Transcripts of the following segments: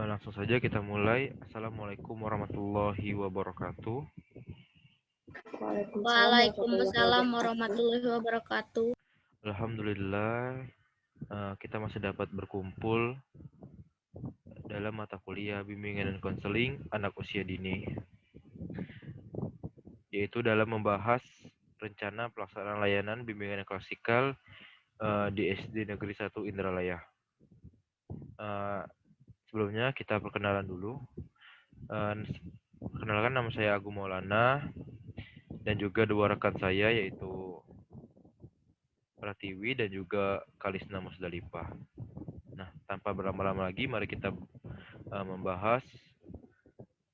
Langsung saja kita mulai. Assalamualaikum warahmatullahi wabarakatuh. Waalaikumsalam warahmatullahi wabarakatuh. Alhamdulillah, kita masih dapat berkumpul dalam mata kuliah bimbingan dan konseling anak usia dini, yaitu dalam membahas rencana pelaksanaan layanan bimbingan klasikal di SD Negeri 1 Indralaya. Sebelumnya kita perkenalan dulu. Perkenalkan, nama saya Agung Maulana dan juga dua rekan saya yaitu Pratiwi dan juga Kalisna Musdalifah. Nah, tanpa berlama-lama lagi, mari kita membahas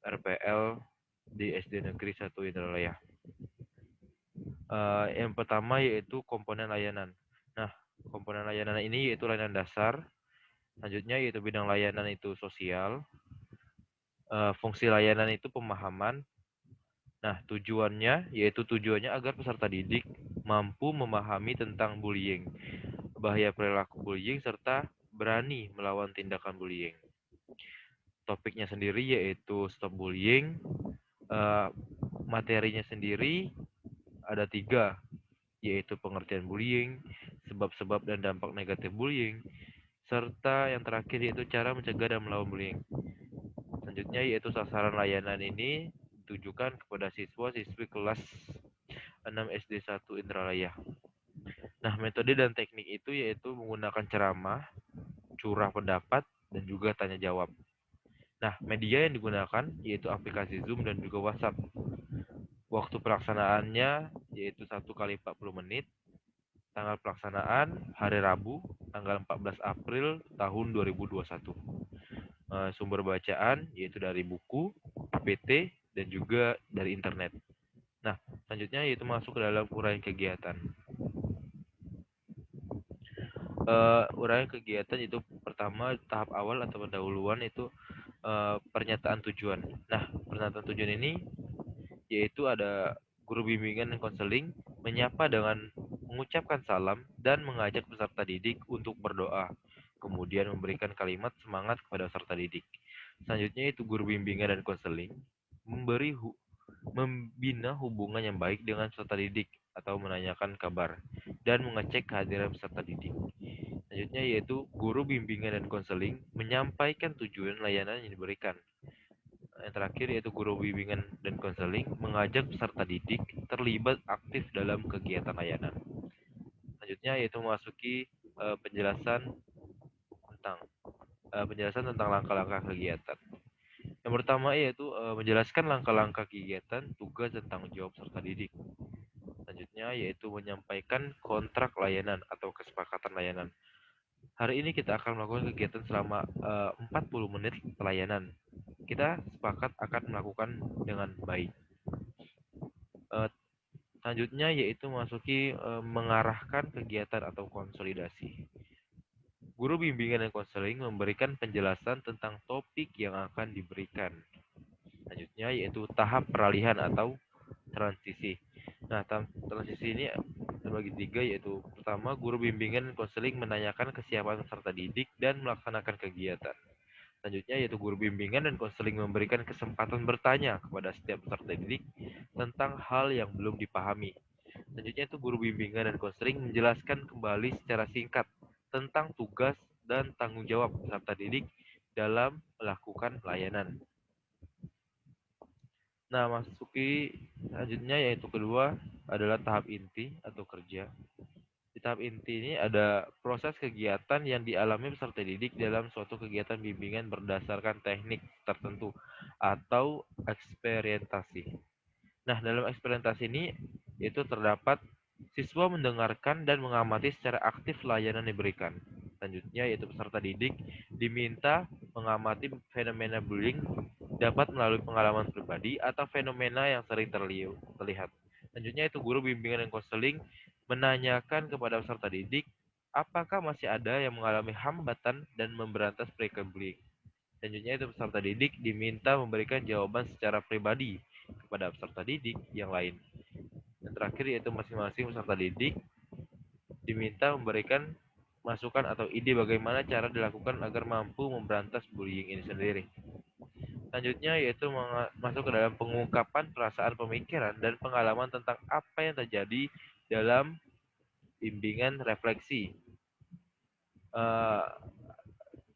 RPL di SD Negeri 1 Indralaya. Yang pertama yaitu komponen layanan. Nah, komponen layanan ini yaitu layanan dasar. Selanjutnya yaitu bidang layanan itu sosial. Fungsi layanan itu pemahaman. Nah, tujuannya agar peserta didik mampu memahami tentang bullying, bahaya perilaku bullying, serta berani melawan tindakan bullying. Topiknya sendiri yaitu stop bullying. Materinya sendiri ada 3, yaitu pengertian bullying, sebab-sebab dan dampak negatif bullying, serta yang terakhir yaitu cara mencegah dan melawan bullying. Selanjutnya yaitu sasaran layanan ini ditujukan kepada siswa-siswi kelas 6 SD 1 Indralaya. Nah, metode dan teknik itu yaitu menggunakan ceramah, curah pendapat, dan juga tanya jawab. Nah, media yang digunakan yaitu aplikasi Zoom dan juga WhatsApp. Waktu pelaksanaannya yaitu 1 kali 40 menit. Tanggal pelaksanaan hari Rabu, tanggal 14 April tahun 2021. Sumber bacaan yaitu dari buku, PPT, dan juga dari internet. Nah, selanjutnya yaitu masuk ke dalam uraian kegiatan. Uraian kegiatan itu pertama tahap awal atau pendahuluan itu pernyataan tujuan. Nah, pernyataan tujuan ini yaitu ada guru bimbingan dan konseling menyapa dengan mengucapkan salam dan mengajak peserta didik untuk berdoa, kemudian memberikan kalimat semangat kepada peserta didik. Selanjutnya itu guru bimbingan dan konseling membina hubungan yang baik dengan peserta didik atau menanyakan kabar dan mengecek kehadiran peserta didik. Selanjutnya yaitu guru bimbingan dan konseling menyampaikan tujuan layanan yang diberikan. Yang terakhir yaitu guru bimbingan dan konseling mengajak peserta didik terlibat aktif dalam kegiatan layanan. Selanjutnya yaitu memasuki penjelasan tentang langkah-langkah kegiatan. Yang pertama yaitu menjelaskan langkah-langkah kegiatan, tugas, dan tanggung jawab peserta didik. Selanjutnya yaitu menyampaikan kontrak layanan atau kesepakatan layanan. Hari ini kita akan melakukan kegiatan selama 40 menit pelayanan. Kita sepakat akan melakukan dengan baik. Selanjutnya yaitu memasuki mengarahkan kegiatan atau konsolidasi. Guru bimbingan dan konseling memberikan penjelasan tentang topik yang akan diberikan. Selanjutnya yaitu tahap peralihan atau transisi. Nah, transisi ini terbagi 3, yaitu pertama, guru bimbingan dan konseling menanyakan kesiapan peserta didik dan melaksanakan kegiatan. Selanjutnya yaitu guru bimbingan dan konseling memberikan kesempatan bertanya kepada setiap peserta didik tentang hal yang belum dipahami. Selanjutnya itu guru bimbingan dan konseling menjelaskan kembali secara singkat tentang tugas dan tanggung jawab peserta didik dalam melakukan layanan. Nah, masuki selanjutnya yaitu kedua adalah tahap inti atau kerja. Di tahap inti ini ada proses kegiatan yang dialami peserta didik dalam suatu kegiatan bimbingan berdasarkan teknik tertentu atau eksperimentasi. Nah, dalam eksperimentasi ini itu terdapat siswa mendengarkan dan mengamati secara aktif layanan diberikan. Selanjutnya yaitu peserta didik diminta mengamati fenomena bullying dapat melalui pengalaman pribadi atau fenomena yang sering terlihat. Selanjutnya itu guru bimbingan dan konseling menanyakan kepada peserta didik apakah masih ada yang mengalami hambatan dan memberantas perilaku bullying? Selanjutnya itu peserta didik diminta memberikan jawaban secara pribadi kepada peserta didik yang lain. Yang terakhir yaitu masing-masing peserta didik diminta memberikan masukan atau ide bagaimana cara dilakukan agar mampu memberantas bullying ini sendiri. Selanjutnya yaitu masuk ke dalam pengungkapan perasaan, pemikiran, dan pengalaman tentang apa yang terjadi dalam bimbingan refleksi.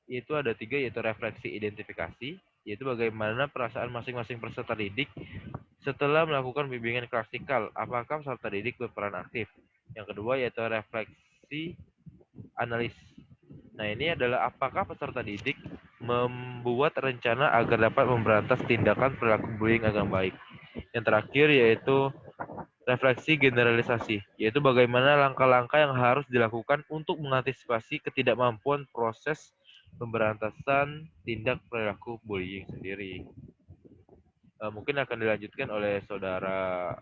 Itu ada 3, yaitu refleksi identifikasi, yaitu bagaimana perasaan masing-masing peserta didik setelah melakukan bimbingan klasikal, apakah peserta didik berperan aktif. Yang kedua yaitu refleksi analis. Nah, ini adalah apakah peserta didik membuat rencana agar dapat memberantas tindakan perilaku bullying agar baik. Yang terakhir yaitu refleksi generalisasi, yaitu bagaimana langkah-langkah yang harus dilakukan untuk mengantisipasi ketidakmampuan proses pemberantasan tindak perilaku bullying sendiri. Mungkin akan dilanjutkan oleh saudara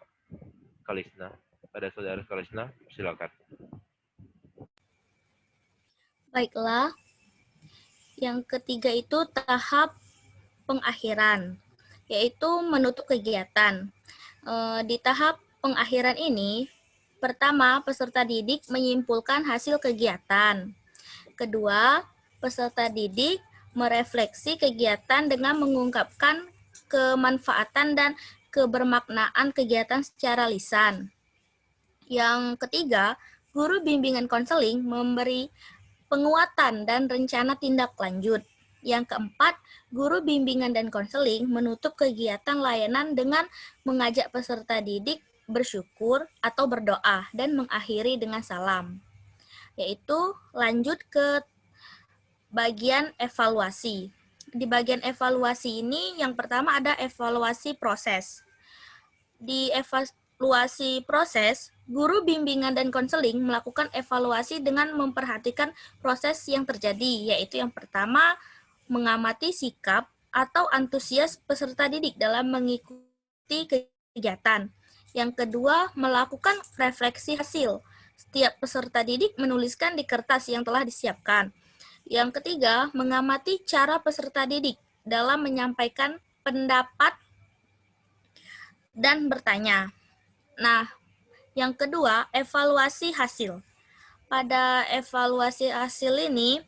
Kalisna. Pada saudara Kalisna, silakan. Baiklah, yang ketiga itu tahap pengakhiran, yaitu menutup kegiatan. Di tahap pengakhiran ini, pertama, peserta didik menyimpulkan hasil kegiatan. Kedua, peserta didik merefleksi kegiatan dengan mengungkapkan kemanfaatan dan kebermaknaan kegiatan secara lisan. Yang ketiga, guru bimbingan konseling memberi penguatan dan rencana tindak lanjut. Yang keempat, guru bimbingan dan konseling menutup kegiatan layanan dengan mengajak peserta didik bersyukur atau berdoa dan mengakhiri dengan salam. Yaitu lanjut ke bagian evaluasi. Di bagian evaluasi ini yang pertama ada evaluasi proses. Di evaluasi proses, guru bimbingan dan konseling melakukan evaluasi dengan memperhatikan proses yang terjadi, yaitu yang pertama, mengamati sikap atau antusias peserta didik dalam mengikuti kegiatan. Yang kedua, melakukan refleksi hasil. Setiap peserta didik menuliskan di kertas yang telah disiapkan. Yang ketiga, mengamati cara peserta didik dalam menyampaikan pendapat dan bertanya. Nah, yang kedua, evaluasi hasil. Pada evaluasi hasil ini,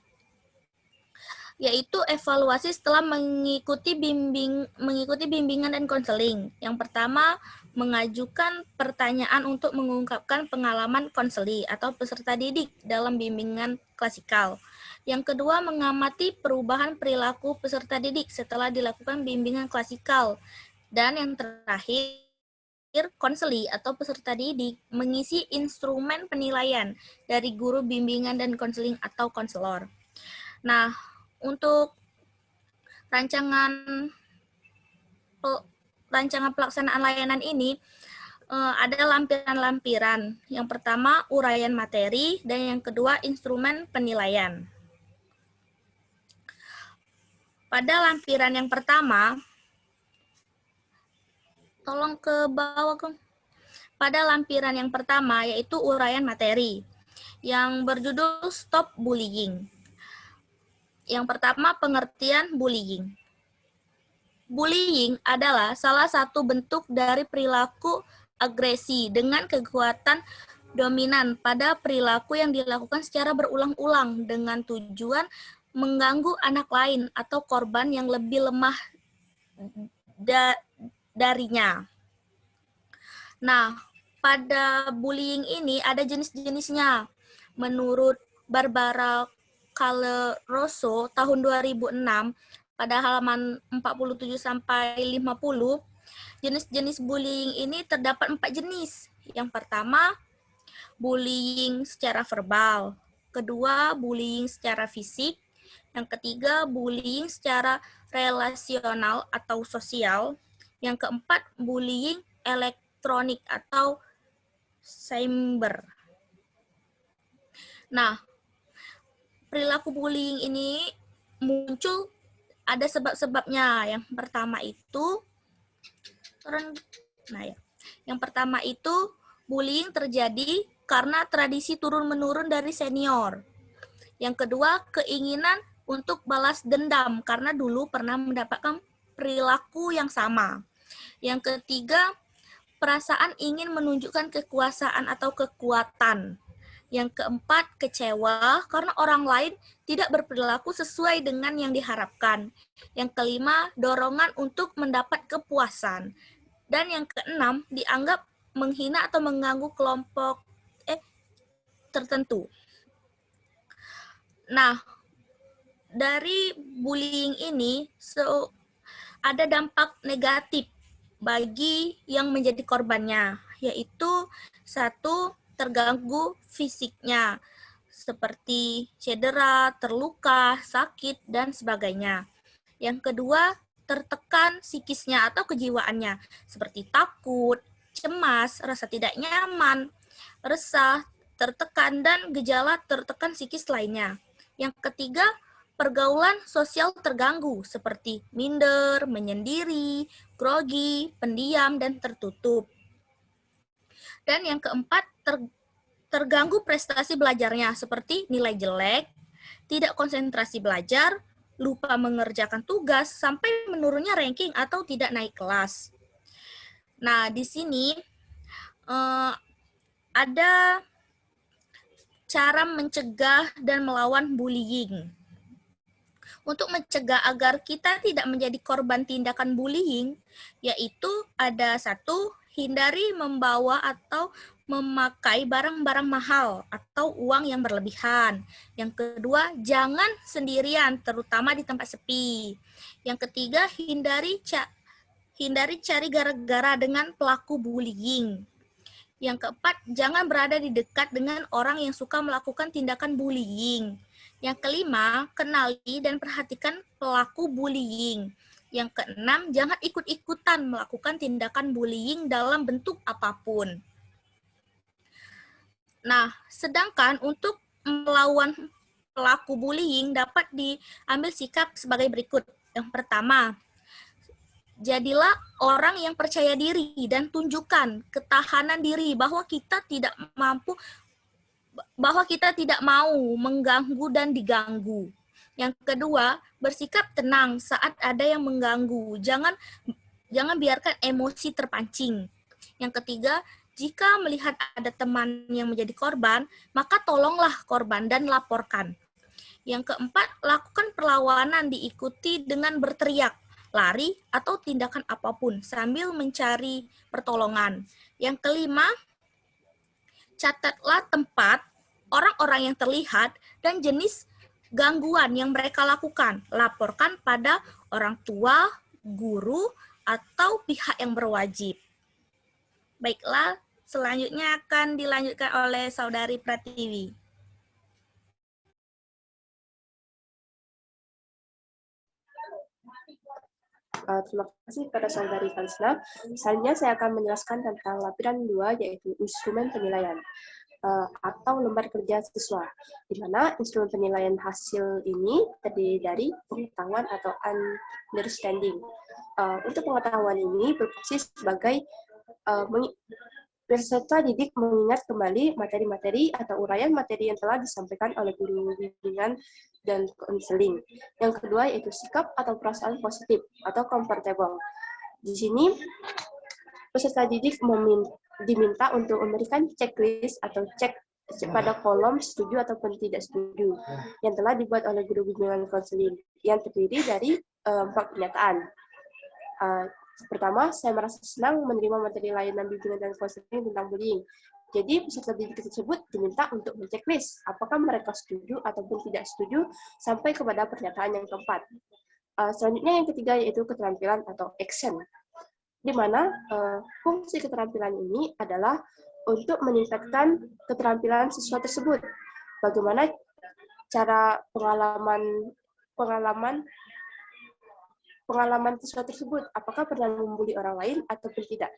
yaitu evaluasi setelah mengikuti bimbingan dan konseling. Yang pertama, mengajukan pertanyaan untuk mengungkapkan pengalaman konseli atau peserta didik dalam bimbingan klasikal. Yang kedua, mengamati perubahan perilaku peserta didik setelah dilakukan bimbingan klasikal. Dan yang terakhir, konseli atau peserta didik mengisi instrumen penilaian dari guru bimbingan dan konseling atau konselor. Nah, untuk rancangan pelaksanaan layanan ini ada lampiran-lampiran. Yang pertama, uraian materi, dan yang kedua, instrumen penilaian. Pada lampiran yang pertama, tolong ke bawah, Kong. Pada lampiran yang pertama, yaitu uraian materi, yang berjudul Stop Bullying. Yang pertama, pengertian bullying. Bullying adalah salah satu bentuk dari perilaku agresi dengan kekuatan dominan pada perilaku yang dilakukan secara berulang-ulang dengan tujuan mengganggu anak lain atau korban yang lebih lemah darinya. Nah, pada bullying ini ada jenis-jenisnya. Menurut Barbara Calderoso tahun 2006, pada halaman 47 sampai 50, jenis-jenis bullying ini terdapat 4 jenis. Yang pertama, bullying secara verbal. Kedua, bullying secara fisik. Yang ketiga, bullying secara relasional atau sosial. Yang keempat, bullying elektronik atau cyber. Nah, perilaku bullying ini muncul ada sebab-sebabnya. Yang pertama itu yang pertama itu bullying terjadi karena tradisi turun-menurun dari senior. Yang kedua, keinginan untuk balas dendam karena dulu pernah mendapatkan perilaku yang sama. Yang ketiga, perasaan ingin menunjukkan kekuasaan atau kekuatan. Yang keempat, kecewa karena orang lain tidak berperilaku sesuai dengan yang diharapkan. Yang kelima, dorongan untuk mendapat kepuasan. Dan yang keenam, dianggap menghina atau mengganggu kelompok tertentu. Nah, dari bullying ini ada dampak negatif bagi yang menjadi korbannya, yaitu satu, terganggu fisiknya, seperti cedera, terluka, sakit, dan sebagainya. Yang kedua, tertekan psikisnya atau kejiwaannya, seperti takut, cemas, rasa tidak nyaman, resah, tertekan, dan gejala tertekan psikis lainnya. Yang ketiga, pergaulan sosial terganggu, seperti minder, menyendiri, grogi, pendiam, dan tertutup. Dan yang keempat, terganggu prestasi belajarnya, seperti nilai jelek, tidak konsentrasi belajar, lupa mengerjakan tugas, sampai menurunnya ranking atau tidak naik kelas. Nah, di sini ada cara mencegah dan melawan bullying. Untuk mencegah agar kita tidak menjadi korban tindakan bullying, yaitu ada satu, hindari membawa atau memakai barang-barang mahal atau uang yang berlebihan. Yang kedua, jangan sendirian, terutama di tempat sepi. Yang ketiga, hindari cari gara-gara dengan pelaku bullying. Yang keempat, jangan berada di dekat dengan orang yang suka melakukan tindakan bullying. Yang kelima, kenali dan perhatikan pelaku bullying. Yang keenam, jangan ikut-ikutan melakukan tindakan bullying dalam bentuk apapun. Nah, sedangkan untuk melawan pelaku bullying dapat diambil sikap sebagai berikut. Yang pertama, jadilah orang yang percaya diri dan tunjukkan ketahanan diri bahwa kita tidak mau mengganggu dan diganggu. Yang kedua, bersikap tenang saat ada yang mengganggu. Jangan biarkan emosi terpancing. Yang ketiga, jika melihat ada teman yang menjadi korban, maka tolonglah korban dan laporkan. Yang keempat, lakukan perlawanan diikuti dengan berteriak, lari, atau tindakan apapun sambil mencari pertolongan. Yang kelima, catatlah tempat, orang-orang yang terlihat, dan jenis gangguan yang mereka lakukan. Laporkan pada orang tua, guru, atau pihak yang berwajib. Baiklah, selanjutnya akan dilanjutkan oleh Saudari Pratiwi. Terima kasih kepada Saudari Kalisna. Selanjutnya saya akan menjelaskan tentang lapisan 2, yaitu instrumen penilaian atau lembar kerja siswa, di mana instrumen penilaian hasil ini terdiri dari pengetahuan atau understanding. Untuk pengetahuan ini berfungsi sebagai peserta didik mengingat kembali materi-materi atau uraian materi yang telah disampaikan oleh guru bimbingan dan konseling. Yang kedua yaitu sikap atau perasaan positif atau comfortable. Di sini peserta didik diminta untuk memberikan checklist atau cek pada kolom setuju ataupun tidak setuju yang telah dibuat oleh guru bimbingan konseling yang terdiri dari 4 pernyataan. Pertama, saya merasa senang menerima materi layanan bimbingan dan konseling tentang bullying. Jadi, peserta didik tersebut diminta untuk menceklis apakah mereka setuju ataupun tidak setuju sampai kepada pernyataan yang keempat. Selanjutnya yang ketiga yaitu keterampilan atau action, di mana fungsi keterampilan ini adalah untuk meningkatkan keterampilan siswa tersebut. Bagaimana cara pengalaman siswa tersebut, apakah pernah membuli orang lain ataupun tidak.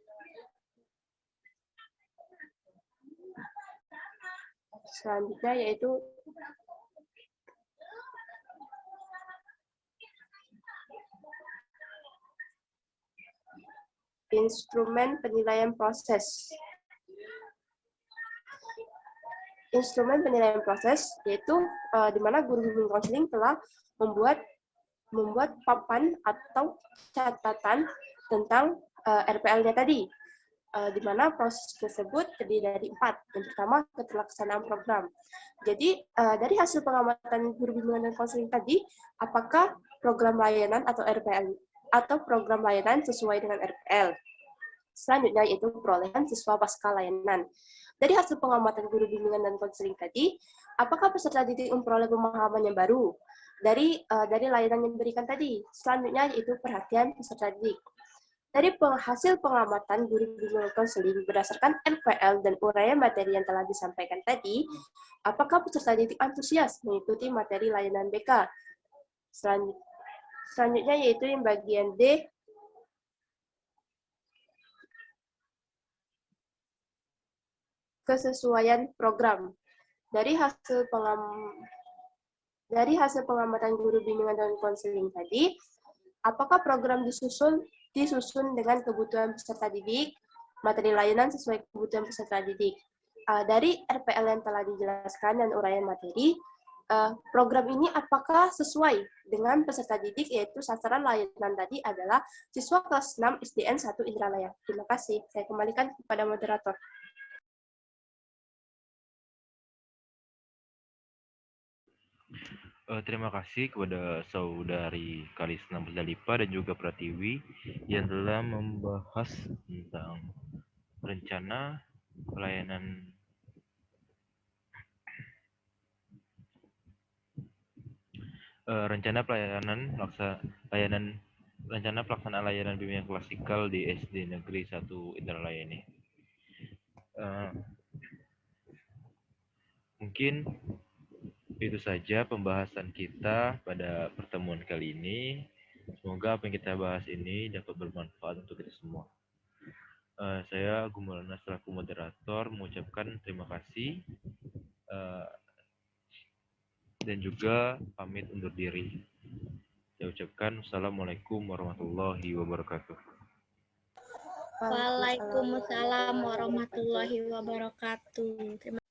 Selanjutnya yaitu instrumen penilaian proses. instrumen penilaian proses, yaitu di mana guru bimbing konseling telah membuat papan atau catatan tentang RPL-nya tadi, di mana proses tersebut terdiri dari 4. Yang pertama, keterlaksanaan program. Jadi, dari hasil pengamatan guru bimbingan dan konseling tadi, apakah program layanan atau RPL atau program layanan sesuai dengan RPL. Selanjutnya yaitu perolehan siswa pasca layanan. Dari hasil pengamatan guru bimbingan dan konseling tadi, apakah peserta didik memperoleh pemahaman yang baru dari layanan yang diberikan tadi. Selanjutnya yaitu perhatian peserta didik. Dari hasil pengamatan guru bimbingan dan konseling berdasarkan RPL dan uraian materi yang telah disampaikan tadi, apakah peserta didik antusias mengikuti materi layanan BK. Selanjutnya yaitu yang bagian D, kesesuaian program. Dari hasil pengamatan guru bimbingan dan konseling tadi, apakah program disusun dengan kebutuhan peserta didik, materi layanan sesuai kebutuhan peserta didik. Dari RPL yang telah dijelaskan dan uraian materi, program ini apakah sesuai dengan peserta didik, yaitu sasaran layanan tadi adalah siswa kelas 6 SDN 1 Indralaya. Terima kasih. Saya kembalikan kepada moderator. Terima kasih kepada Saudari Kalisna Musdalifah dan juga Pratiwi yang telah membahas tentang rencana pelayanan rencana pelaksanaan layanan bimbingan klasikal di SD Negeri 1 Indralaya ini. Mungkin itu saja pembahasan kita pada pertemuan kali ini. Semoga apa yang kita bahas ini dapat bermanfaat untuk kita semua. Saya Agung Maulana selaku moderator mengucapkan terima kasih dan juga pamit undur diri. Saya ucapkan Assalamualaikum warahmatullahi wabarakatuh. Waalaikumsalam warahmatullahi wabarakatuh. Terima kasih.